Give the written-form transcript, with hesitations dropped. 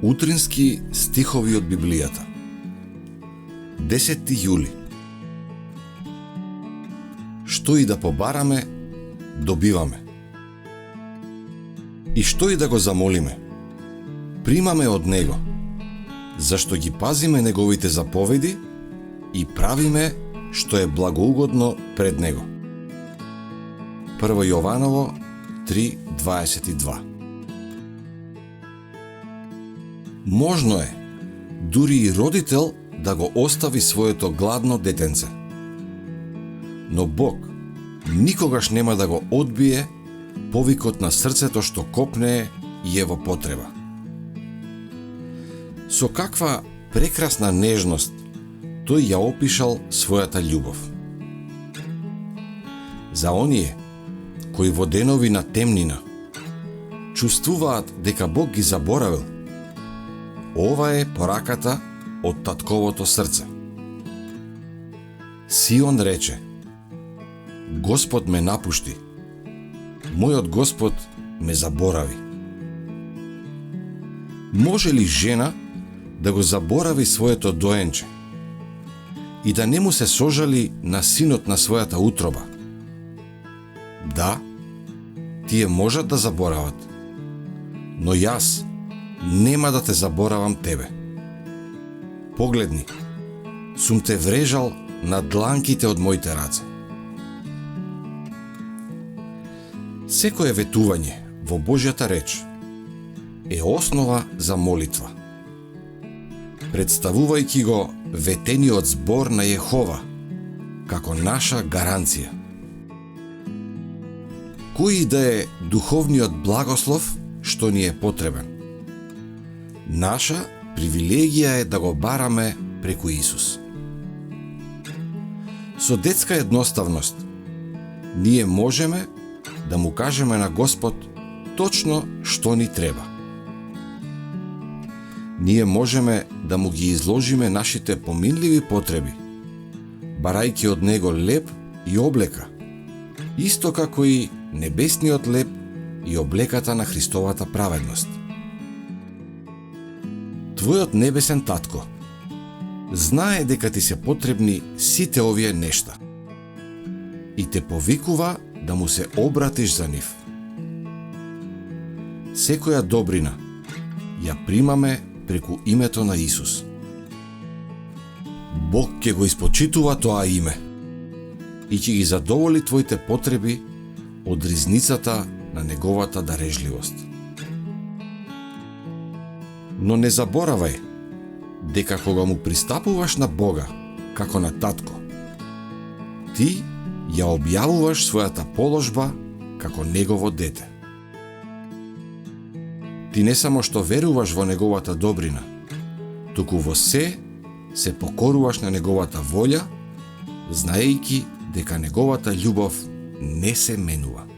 Утрински стихови од Библијата. 10 јули. Што и да побараме, добиваме. И што и да го замолиме, примаме од Него, зашто ги пазиме Неговите заповеди и правиме што е благоугодно пред Него. 1 Јованово 3:22. Можно е дури и родител да го остави своето гладно детенце. Но Бог никогаш нема да го одбие повикот на срцето што копнее и е во потреба. Со каква прекрасна нежност тој ја опишал својата љубов. За оние кои во денови на темнина чувствуваат дека Бог ги заборавил, ова е пораката од татковото срце. Сион рече: Господ ме напушти, мојот Господ ме заборави. Може ли жена да го заборави своето доенче и да не му се сожали на синот на својата утроба? Да, тие можат да заборават, но јас нема да те заборавам тебе. Погледни, сум те врежал на дланките од моите раце. Секое ветување во Божјата реч е основа за молитва, представувајќи го ветениот збор на Јехова како наша гаранција. Кој да е духовниот благослов што ни е потребен? Наша привилегија е да го бараме преку Исус. Со детска едноставност, ние можеме да му кажеме на Господ точно што ни треба. Ние можеме да му ги изложиме нашите поминливи потреби, барајќи од Него леп и облека, исто како и небесниот леп и облеката на Христовата праведност. Твојот небесен татко знае дека ти се потребни сите овие нешта и те повикува да му се обратиш за нив. Секоја добрина ја примаме преку името на Исус. Бог ќе го испочитува тоа име и ќе ги задоволи твоите потреби од ризницата на Неговата дарежливост. Но не заборавај дека кога му пристапуваш на Бога како на татко, ти ја објавуваш својата положба како Негово дете. Ти не само што веруваш во Неговата добрина, туку во се покоруваш на Неговата волја, знаејќи дека Неговата љубов не се менува.